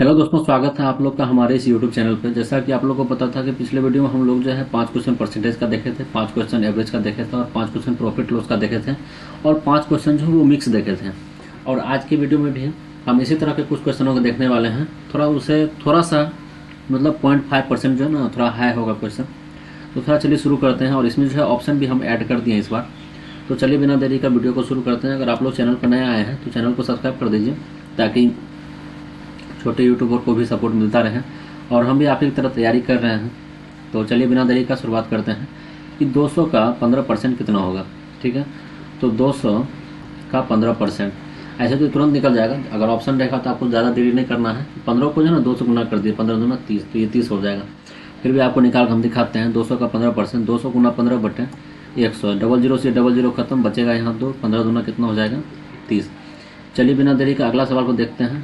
Hello दोस्तों, स्वागत है आप लोग का हमारे इस यूट्यूब चैनल पे। जैसा कि आप लोगों को पता था कि पिछले वीडियो में हम लोग जो है 5 क्वेश्चन परसेंटेज का देखे थे, 5 क्वेश्चन एवरेज का देखे थे और 5 क्वेश्चन प्रॉफिट लॉस का देखे थे और 5 क्वेश्चन जो है वो मिक्स देखे थे। और आज की वीडियो में भी हम इसी तरह के कुछ क्वेश्चनों को देखने वाले हैं। थोड़ा सा मतलब 0.5% जो है ना थोड़ा हाई होगा क्वेश्चन। तो थोड़ा चलिए शुरू करते हैं। और इसमें जो है ऑप्शन भी हम ऐड कर दिए हैं इस बार। तो चलिए बिना देरी का वीडियो को शुरू करते हैं। अगर आप लोग चैनल पर नए आए हैं तो चैनल को सब्सक्राइब कर दीजिए ताकि छोटे यूट्यूबर को भी सपोर्ट मिलता रहे। और हम भी आप ही की तरह तैयारी कर रहे हैं। तो चलिए बिना देरी का शुरुआत करते हैं कि 200 का 15% कितना होगा। ठीक है, तो 200 का 15% ऐसे तो तुरंत निकल जाएगा। अगर ऑप्शन रहेगा तो आपको ज़्यादा देरी नहीं करना है। 15 को जो है ना 2 से गुना कर दिए, 15 दूना 30, तो ये 30 हो जाएगा। फिर भी आपको निकाल कर हम दिखाते हैं। 200 का 15%, 200 गुना 15 बटे 100, डबल जीरो से डबल जीरो खत्म, बचेगा यहाँ 2, 15 दूना कितना हो जाएगा 30। चलिए बिना देरी का अगला सवाल को देखते हैं।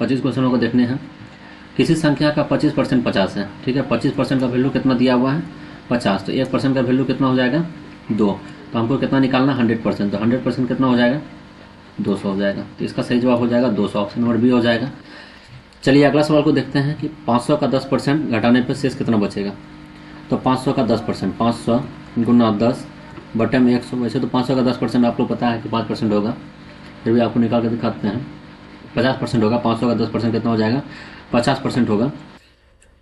25 क्वेश्चनों को देखने हैं। किसी संख्या का 25% 50 है। ठीक है, 25% का वैल्यू कितना दिया हुआ है 50, तो 1% का वैल्यू कितना हो जाएगा 2। तो हमको कितना निकालना 100%, तो 100% कितना हो जाएगा 200 हो जाएगा। तो इसका सही जवाब हो जाएगा 200, ऑप्शन नंबर बी हो जाएगा। चलिए अगला सवाल को देखते हैं कि 500 का 10% घटाने पर शेष कितना बचेगा। तो 500 का 10%, 500 गुना 10 बटे में 100। वैसे तो 500 का 10% आपको पता है कि 5% होगा, फिर भी आपको निकाल कर दिखाते हैं। 50% होगा। 500 का 10% कितना हो जाएगा 50% होगा।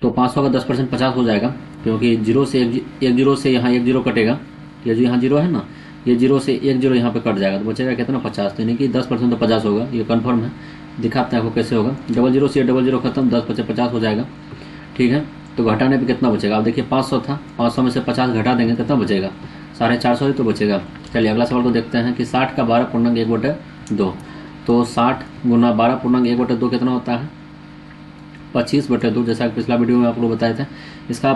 तो 500 का 10% 50 हो जाएगा, क्योंकि जीरो से एक जीरो से यहाँ एक जीरो कटेगा। ये जो यहाँ जीरो है ना, ये जीरो से एक जीरो यहाँ पे कट जाएगा, तो बचेगा कितना 50। तो यानी कि 10% तो 50 होगा, ये कन्फर्म है। दिखाते हैं आपको कैसे होगा। डबल जीरो से डबल जीरो खत्म, 10 बचे 50 हो जाएगा। ठीक है, तो घटाने पे कितना बचेगा। आप देखिए 500 था, 500 में से 50 घटा देंगे कितना बचेगा 450 ही तो बचेगा। चलिए अगला सवाल को देखते हैं कि 60 का 12.1/2। तो 60 गुना 12.1/2 कितना होता है 25/2। जैसा कि पिछला वीडियो में आप लोग बताए थे। इसका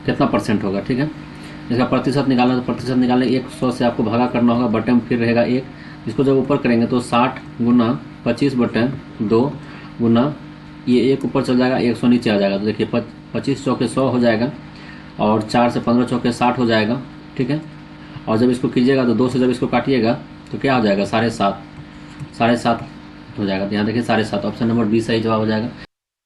कितना परसेंट होगा। ठीक है, इसका प्रतिशत निकालना, तो प्रतिशत निकालने 100 से आपको भागा करना होगा, बटे में फिर रहेगा 1। इसको जब ऊपर करेंगे तो 60 गुना 25/2 गुना ये 1 ऊपर चल जाएगा, 100 नीचे आ जाएगा। तो देखिए 25 चौके 100 हो जाएगा और 4 से 15 चौके 60 हो जाएगा। ठीक है, और जब इसको कीजिएगा तो 2 से जब इसको काटिएगा तो क्या हो जाएगा 7.5, 7.5 हो जाएगा। तो यहाँ देखिए 7.5, ऑप्शन नंबर बी सही जवाब हो जाएगा।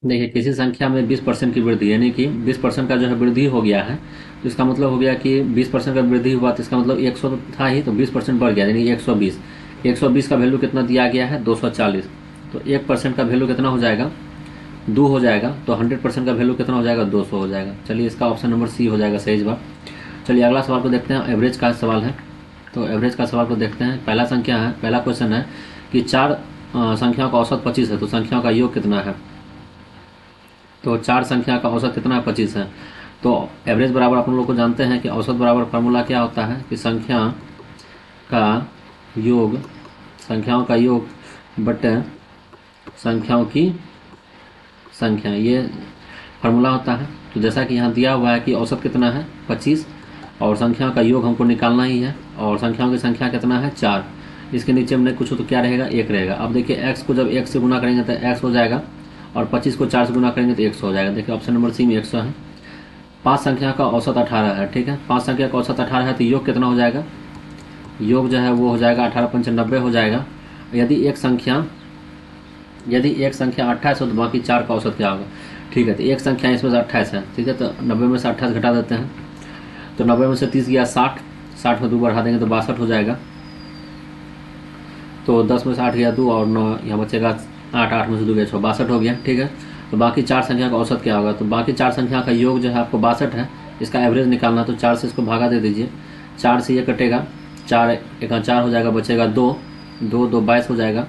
देखिए किसी संख्या में 20% की वृद्धि, यानी कि 20% का जो है वृद्धि हो गया है, तो इसका मतलब हो गया कि 20% का वृद्धि हुआ, तो इसका मतलब 100 तो था ही, तो 20% बढ़ गया, यानी 120। 120 का वैल्यू कितना दिया गया है 240। तो 1% का वैल्यू कितना हो जाएगा 2 हो जाएगा। तो 100% का वैल्यू कितना हो जाएगा 200 हो जाएगा। चलिए इसका ऑप्शन नंबर सी हो जाएगा सही जवाब। चलिए अगला सवाल को देखते हैं। एवरेज का सवाल है, तो एवरेज का सवाल को देखते हैं। पहला क्वेश्चन है कि 4 संख्याओं का औसत 25 है, तो संख्याओं का योग कितना है। तो 4 संख्या का औसत कितना है 25 है। तो एवरेज बराबर आप लोग को जानते हैं कि औसत बराबर फार्मूला क्या होता है कि का योग संख्याओं का योग बटे संख्याओं की संख्या, ये फार्मूला होता है। तो जैसा कि यहाँ दिया हुआ है कि औसत कितना है 25 और संख्याओं का योग हमको निकालना ही है, और संख्याओं की संख्या कितना है 4। इसके नीचे में कुछ हो तो क्या रहेगा 1 रहेगा। अब देखिए x को जब 1 से गुना करेंगे तो x हो जाएगा, और 25 को 4 से गुना करेंगे तो 100 हो जाएगा। देखिए ऑप्शन नंबर सी में 100 है। 5 संख्या का औसत 18 है। ठीक है, 5 संख्या का औसत 18 है, तो योग कितना हो जाएगा, योग जो है वो हो जाएगा 18 पंचे 90 हो जाएगा। यदि एक संख्या 28 हो तो बाकी 4 का औसत क्या होगा। ठीक है, तो एक संख्या इसमें से 28 है। ठीक है, तो 90 में से 28 घटा देते हैं, तो 90 में से 30 गया 60, 60 में 2 बढ़ा देंगे तो 62 हो जाएगा। तो 10 में से 8 गया 2 और 9 यहाँ बचेगा 8, 8 में से 2 गया 6, 62 हो गया। ठीक है, तो बाकी 4 संख्या का औसत क्या होगा। तो बाकी 4 संख्या का योग जो है आपको 62 है, इसका एवरेज निकालना। तो 4 से इसको भागा दे दीजिए, 4 से ये कटेगा, 4 एक 4 हो जाएगा, बचेगा 2, 2 2 22 हो जाएगा।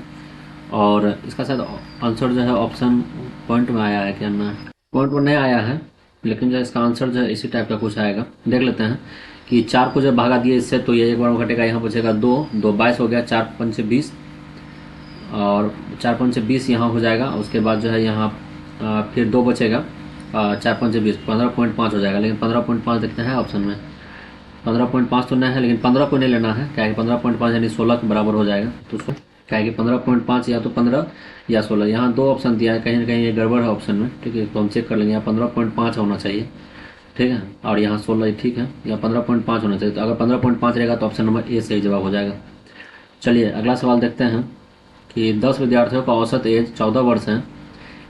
और इसका शायद आंसर जो है ऑप्शन पॉइंट में आया है क्या, ना पॉइंट में नहीं आया है, लेकिन जो इसका आंसर जो है इसी टाइप का कुछ आएगा। देख लेते हैं कि 4 को जब भागा दिए इससे तो ये एक बार घटेगा, यहाँ बचेगा 2, 2 22 हो गया, 4 पंचे 20 और 4 पंचे 20 यहाँ हो जाएगा। उसके बाद जो है यहाँ फिर 2 बचेगा, 4 पंचे 20, 15.5 हो जाएगा। लेकिन 15.5 देखते हैं ऑप्शन में, 15.5 तो नहीं है, लेकिन 15 को नहीं लेना है, क्या है 15.5 यानी 16 के बराबर हो जाएगा। तो क्या है कि 15.5 या तो 15 या 16, यहाँ 2 ऑप्शन दिया है, कहीं ना कहीं ये गड़बड़ है ऑप्शन में। ठीक है, तो हम चेक कर लेंगे, यहाँ 15.5 होना चाहिए। ठीक है, और यहाँ 16, ठीक है, यहाँ 15.5 होना चाहिए। तो अगर 15.5 रहेगा तो ऑप्शन नंबर ए सही जवाब हो जाएगा। चलिए अगला सवाल देखते हैं कि 10 विद्यार्थियों का औसत एज 14 वर्ष है।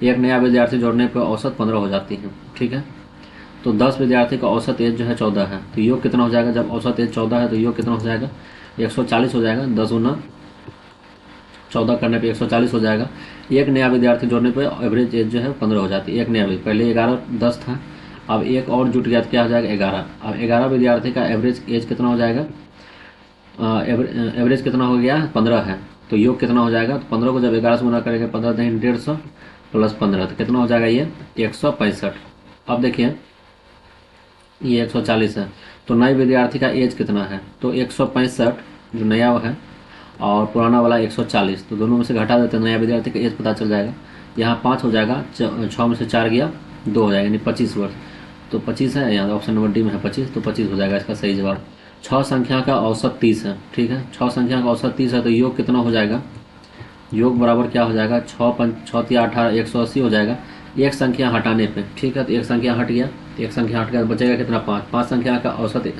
एक नया विद्यार्थी जोड़ने पर औसत 15 हो जाती है, ठीक है। तो 10 विद्यार्थी का औसत एज जो है 14 है, तो योग कितना हो जाएगा, जब औसत एज 14 है तो योग कितना हो जाएगा 140 हो जाएगा, 10 गुना 14 करने पे 140 हो जाएगा। एक नया विद्यार्थी जोड़ने पे एवरेज एज जो है 15 हो जाती है, एक नया पहले 11 10 था, अब एक और जुट गया तो क्या हो जाएगा 11। अब 11 विद्यार्थी का एवरेज एज कितना हो जाएगा, एवरेज कितना हो गया 15 है, तो योग कितना हो जाएगा, तो 15 को जब 11 से गुना करेंगे 15 दिन 150 प्लस 15 तो कितना हो जाएगा ये 165। अब देखिए ये 140 है, तो नए विद्यार्थी का एज कितना है, तो 165 जो नया है और पुराना वाला 140, तो दोनों में से घटा देते हैं, नया विद्यार्थी का एज पता चल जाएगा। यहाँ 5 हो जाएगा, 6 में से 4 गया 2 हो जाएगा, यानी 25 वर्ष। तो 25 है, यहाँ ऑप्शन नंबर डी में है 25, तो 25 हो जाएगा इसका सही जवाब। 6 संख्या का औसत 30 है, ठीक है। 6 संख्या का औसत 30 है, तो योग कितना हो जाएगा, योग बराबर क्या हो जाएगा 6 5 6 3 18 180 हो जाएगा। एक संख्या हटाने पे, ठीक है, तो एक संख्या हट गया, एक संख्या हट गया तो बचेगा कितना 5। 5 संख्या का औसत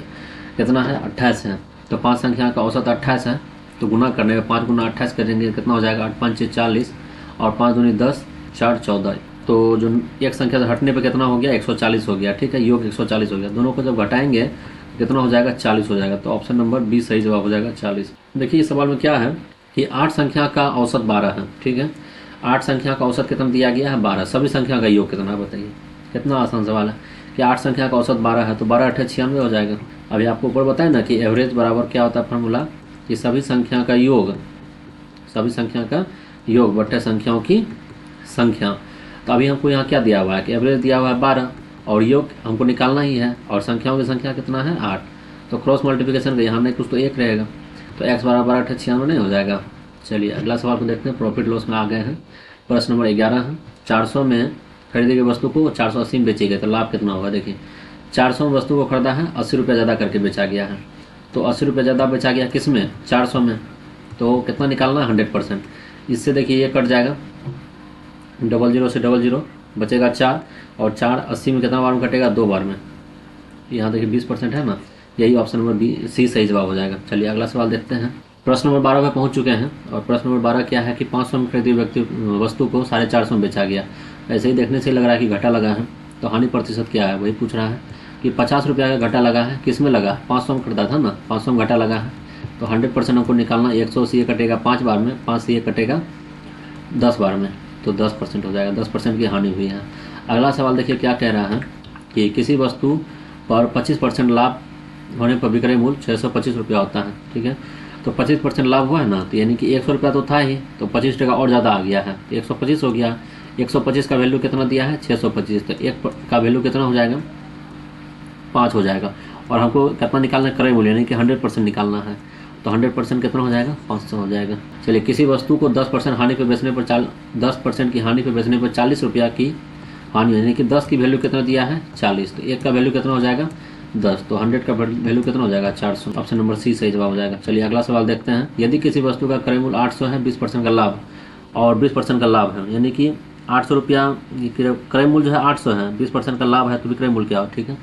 कितना है 28 है, तो 5 संख्या का औसत 28 है, तो गुना करने में 5 गुना 28 करेंगे कितना हो जाएगा 8 5 40 और 5 दूनी 10 4 14, तो जो एक संख्या से हटने पे कितना हो गया 140 हो गया, ठीक है, योग 140 हो गया। दोनों को जब घटाएंगे कितना हो जाएगा 40 हो जाएगा, तो ऑप्शन नंबर बी सही जवाब हो जाएगा 40। देखिए इस सवाल में क्या है कि 8 संख्या का औसत 12 है, ठीक है। 8 संख्या का औसत कितना दिया गया है 12, सभी संख्या का योग कितना बताइए, कितना आसान सवाल है कि 8 संख्या का औसत 12 है, तो 12 8 96 हो जाएगा। अभी आपको ऊपर बताया ना कि एवरेज बराबर क्या होता है फार्मूला, कि सभी संख्या का योग, सभी संख्या का योग बट्टे संख्याओं की संख्या। तो अभी हमको यहाँ क्या दिया हुआ है कि एवरेज दिया हुआ है 12 और योग हमको निकालना ही है, और संख्याओं की संख्या कितना है 8, तो क्रॉस मल्टीप्लिकेशन का यहाँ नहीं कुछ तो 1 रहेगा, तो x बराबर 8 96 नहीं हो जाएगा। चलिए अगला सवाल को देखते हैं, प्रॉफिट लॉस में आ गए हैं। प्रश्न नंबर 11 है, 400 में खरीदी गई वस्तु को 480 में बेची गई, तो लाभ कितना होगा। देखिए 400 में वस्तु को खरीदा है, 80 रुपये ज़्यादा करके बेचा गया है, तो 80 रुपये ज़्यादा बेचा गया किस में 400 में, तो कितना निकालना है 100%। इससे देखिए ये कट जाएगा, 00 से 00 बचेगा 4, और 4 80 में कितना बार में कटेगा 2 बार में, यहाँ देखिए 20% है ना, यही ऑप्शन नंबर बी सी सही जवाब हो जाएगा। चलिए अगला सवाल देखते हैं। प्रश्न नंबर 12 पे पहुंच चुके हैं, और प्रश्न नंबर 12 क्या है कि 500 में खरीदी वस्तु को 450 में बेचा गया। ऐसे ही देखने से लग रहा है कि घाटा लगा है, तो हानि प्रतिशत क्या है वही पूछ रहा है कि 50 रुपया का घाटा लगा है, किस में लगा 500 में खरीदा था ना, 500 में घाटा लगा है, तो 100% हमको निकालना, 100 से ये कटेगा 5 बार में, 5 से ये कटेगा 10 बार में, तो 10% हो जाएगा, 10% की हानि हुई है। अगला सवाल देखिए क्या कह रहा है कि किसी वस्तु पर 25% लाभ होने पर विक्रय मूल्य 625 रुपया होता है, ठीक है। तो 25% लाभ हुआ है ना, तो यानी कि 100 रुपया तो था ही, तो 25% और ज़्यादा आ गया है, 125 हो गया। 125 का वैल्यू कितना दिया है 625, तो 1 का वैल्यू कितना हो जाएगा 5 हो जाएगा, और हमको कितना निकालना है क्रय मूल्य, यानी कि 100% निकालना है, तो 100% कितना हो जाएगा 500 हो जाएगा। चलिए किसी वस्तु को 10% हानि पे बेचने पर 10% की हानि पे बेचने पर 40 रुपया की हानि, यानी कि 10 की वैल्यू कितना दिया है 40, तो 1 का वैल्यू कितना हो जाएगा 10, तो 100 का वैल्यू कितना हो जाएगा 400, ऑप्शन नंबर सी सही जवाब हो जाएगा। चलिए अगला सवाल देखते हैं। यदि किसी वस्तु का क्रय मूल्य 800 है, 20% का लाभ और 20% का लाभ है, यानी कि 800 रुपया क्रय मूल्य जो है 800 है, 20% का लाभ है, तो विक्रय मूल्य क्या हो, ठीक है।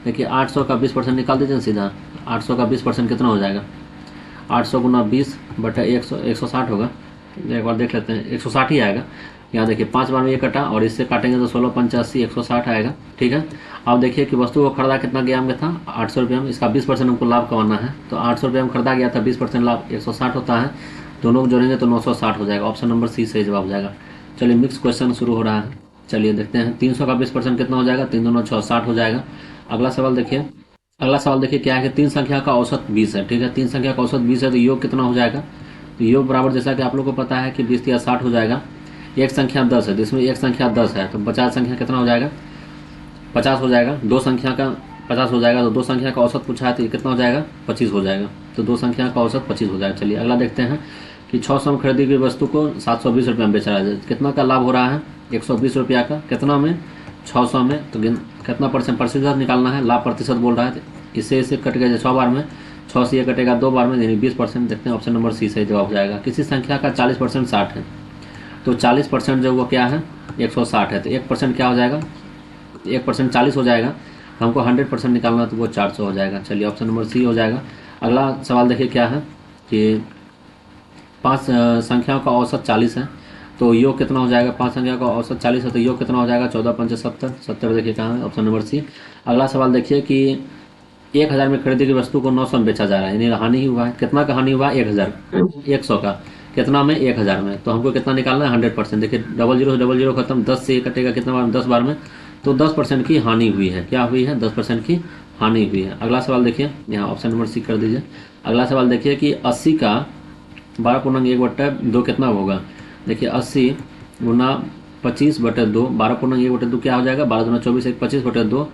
देखिए 800 का 20% निकाल दीजिए सीधा, 800 का 20% कितना हो जाएगा 800 गुना 20 बटा 160 होगा, एक बार देख लेते हैं 160 ही आएगा। यहाँ देखिए 5 बार में ये कटा, और इससे काटेंगे तो 16 85 160 आएगा, ठीक है। अब देखिए कि वस्तु को खरीदा कितना गया में था 800 रुपये में, इसका 20% हमको लाभ कमाना है, तो 800 रुपये में खरीदा गया था, 20% लाभ 160 होता है, दोनों को जोड़ेंगे तो 960 हो जाएगा, ऑप्शन नंबर सी सही जवाब हो जाएगा। चलिए मिक्स क्वेश्चन शुरू हो रहा है, चलिए देखते हैं। 300 का 20% कितना हो जाएगा, 3 दूना 6 60 हो जाएगा। अगला सवाल देखिए, अगला सवाल देखिए क्या है कि 3 संख्या का औसत 20 है, ठीक है। 3 संख्या का औसत 20 है, तो योग कितना हो जाएगा, तो योग बराबर जैसा कि आप लोग को पता है कि 20 या 60 हो जाएगा। एक संख्या 10 है, जिसमें एक संख्या 10 है, तो 50 संख्या कितना हो जाएगा 50 हो जाएगा। 2 संख्या का 50 हो जाएगा, तो 2 संख्या का औसत पूछा है, तो ये कितना हो जाएगा 25 हो जाएगा, तो 2 संख्या का औसत 25 हो जाएगा। चलिए अगला देखते हैं कि 600 में खरीदी गई वस्तु को 720 रुपये में बेच रहा है, कितना का लाभ हो रहा है 120 रुपया का, कितना में 600 में, तो कितना प्रतिशत निकालना है, लाभ प्रतिशत बोल रहा है, तो इससे कट गया 6 बार में, 6 से ये कटेगा 2 बार में, यानी 20%। देखते हैं ऑप्शन नंबर सी सही जवाब हो जाएगा। किसी संख्या का 40% 60 है, तो 40% जो वो क्या है 160 है, तो 1% क्या हो जाएगा 1% 40 हो जाएगा, तो हमको 100% निकालना, तो वो 400 हो जाएगा। चलिए ऑप्शन नंबर सी हो जाएगा। अगला सवाल देखिए क्या है कि 5 संख्याओं का औसत 40 है, तो योग कितना हो जाएगा, 5 संख्या का औसत 40 है तो योग कितना हो जाएगा, 14 पंचे 70, 70 देखिए कहाँ है, ऑप्शन नंबर सी। अगला सवाल देखिए कि 1000 में खरीदी गई वस्तु को 900 में बेचा जा रहा है, यानी हानि ही हुआ है। कितना का हानि हुआ, 1000, 100 का, कितना में, 1000 में। तो हमको कितना निकालना है, 100%। देखिए डबल जीरो से डबल जीरो खत्म, 10 से ये कटेगा कितना बार, 10 बार में, तो 10% की हानि हुई है। क्या हुई है, 10% की हानि हुई है। अगला सवाल देखिए, यहाँ ऑप्शन नंबर सी कर दीजिए। अगला सवाल देखिए कि 80 का 12/1/2 कितना होगा। देखिए 80 गुना 25/2, 12/1/2 क्या हो जाएगा, 12 गुना 24, 25/2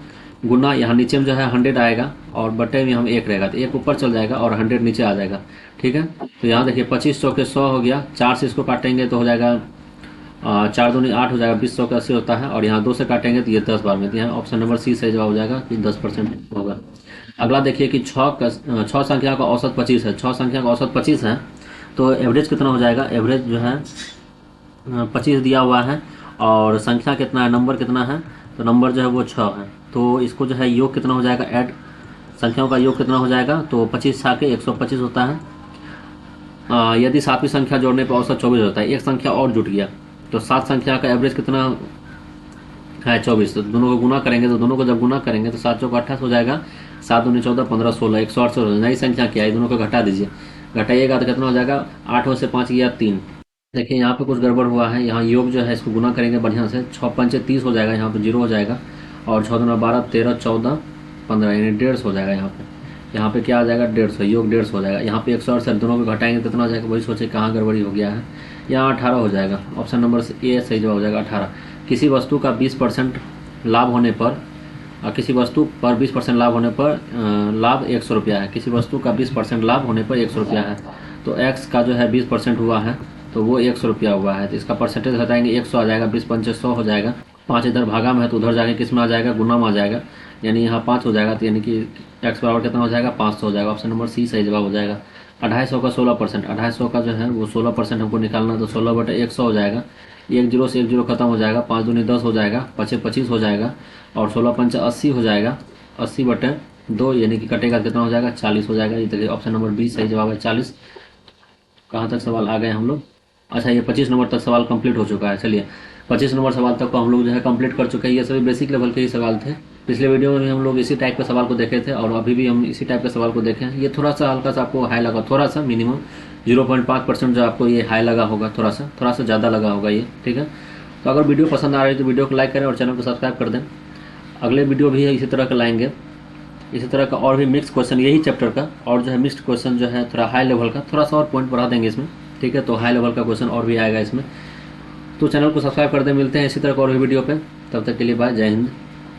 गुना, यहाँ नीचे में जो है 100 आएगा और बटे में हम 1 रहेगा, तो 1 ऊपर चल जाएगा और 100 नीचे आ जाएगा। ठीक है, तो यहाँ देखिए 25 चौके 100 हो गया, 4 से इसको काटेंगे तो हो जाएगा 4 दूनी 8 हो जाएगा, 20 100 का 80 होता है, और यहाँ 2 से काटेंगे तो ये 10 बार में। तो यहाँ ऑप्शन नंबर सी सही जवाब हो जाएगा कि 10% होगा। अगला देखिए कि 6 संख्या का औसत 25 है, 6 संख्या का औसत 25 है, तो एवरेज कितना हो जाएगा, एवरेज जो है 25 दिया हुआ है, और संख्या कितना है, नंबर कितना है, तो नंबर जो है वो 6 है। तो इसको जो है योग कितना हो जाएगा, ऐड संख्याओं का योग कितना हो जाएगा, तो 25 छाके 125 होता है। यदि 7वीं संख्या जोड़ने पर औसत 24 होता है, एक संख्या और जुट गया, तो 7 संख्या का एवरेज कितना है, 24। तो दोनों को गुना करेंगे, तो दोनों को जब गुना करेंगे तो 7 चौक 28 हो जाएगा, 7 दूनी 14, 15 16, 108 हो, नई संख्या क्या है, दोनों को घटा दीजिए, घटाइएगा तो कितना हो जाएगा, 8 से 5 गया 3। देखिए यहाँ पे कुछ गड़बड़ हुआ है, यहाँ योग जो है इसको गुना करेंगे बढ़िया से, 6 पंचे 30 हो जाएगा, यहाँ पे 0 हो जाएगा, और 6 दूना 12, 13 14 15, यानी 150 हो जाएगा। यहाँ पे क्या आ जाएगा, 150, योग 150 हो जाएगा। यहाँ पे 108 से दोनों को घटाएंगे तो कितना हो जाएगा, वही सोचे कहाँ गड़बड़ी हो गया है। यहाँ 18 हो जाएगा, ऑप्शन नंबर ए सही जवाब हो जाएगा 18। किसी वस्तु का 20% लाभ होने पर, किसी वस्तु पर 20% लाभ होने पर लाभ 100 रुपया है, किसी वस्तु का 20% लाभ होने पर 100 रुपया है, तो एक्स का जो है 20% हुआ है तो वो 100 रुपया हुआ है, तो इसका परसेंटेज घटाएंगे 100 आ जाएगा, 20 पंचे 100 हो जाएगा, 5 इधर भागा में है तो उधर जाके किस में आ जाएगा, गुना में आ जाएगा, यानी यहाँ 5 हो जाएगा, तो यानी कि एक्स बराबर कितना हो जाएगा, 500 हो जाएगा। ऑप्शन नंबर सी सही जवाब हो जाएगा। 250 का 16%, 250 का जो है वो 16% हमको निकालना, तो 16/100 हो जाएगा, 1 जीरो से 1 जीरो खत्म हो जाएगा, 5 दूनी 10 हो जाएगा, 5 25 हो जाएगा, और 16 पंचे 80 हो जाएगा, 80/2 यानी कि कटेगा कितना हो जाएगा, 40 हो जाएगा। ये देखिए ऑप्शन नंबर बी सही जवाब है 40। कहाँ तक सवाल आ गए हम लोग, अच्छा ये 25 नंबर तक सवाल कंप्लीट हो चुका है। चलिए 25 नंबर सवाल तक को हम लोग जो है कंप्लीट कर चुके हैं। ये सभी बेसिक लेवल के ही सवाल थे। पिछले वीडियो में भी हम लोग इसी टाइप के सवाल को देखे थे, और अभी भी हम इसी टाइप के सवाल को देखें। ये थोड़ा सा हल्का सा आपको हाई लगा, थोड़ा सा मिनिमम 0.5% जो आपको ये हाई लगा होगा, थोड़ा सा ज़्यादा लगा होगा ये, ठीक है। तो अगर वीडियो पसंद आ रही है तो वीडियो को लाइक करें और चैनल को सब्सक्राइब कर दें। अगले वीडियो भी है इसी तरह का लाएंगे, इसी तरह का और भी मिक्स क्वेश्चन यही चैप्टर का, और जो है मिक्स्ड क्वेश्चन जो है थोड़ा हाई लेवल का, थोड़ा सा और पॉइंट बढ़ा देंगे इसमें, ठीक है। तो हाई लेवल का क्वेश्चन और भी आएगा इसमें, तो चैनल को सब्सक्राइब कर दें। मिलते हैं इसी तरह का और भी वीडियो पे, तब तक के लिए बाय, जय हिंद।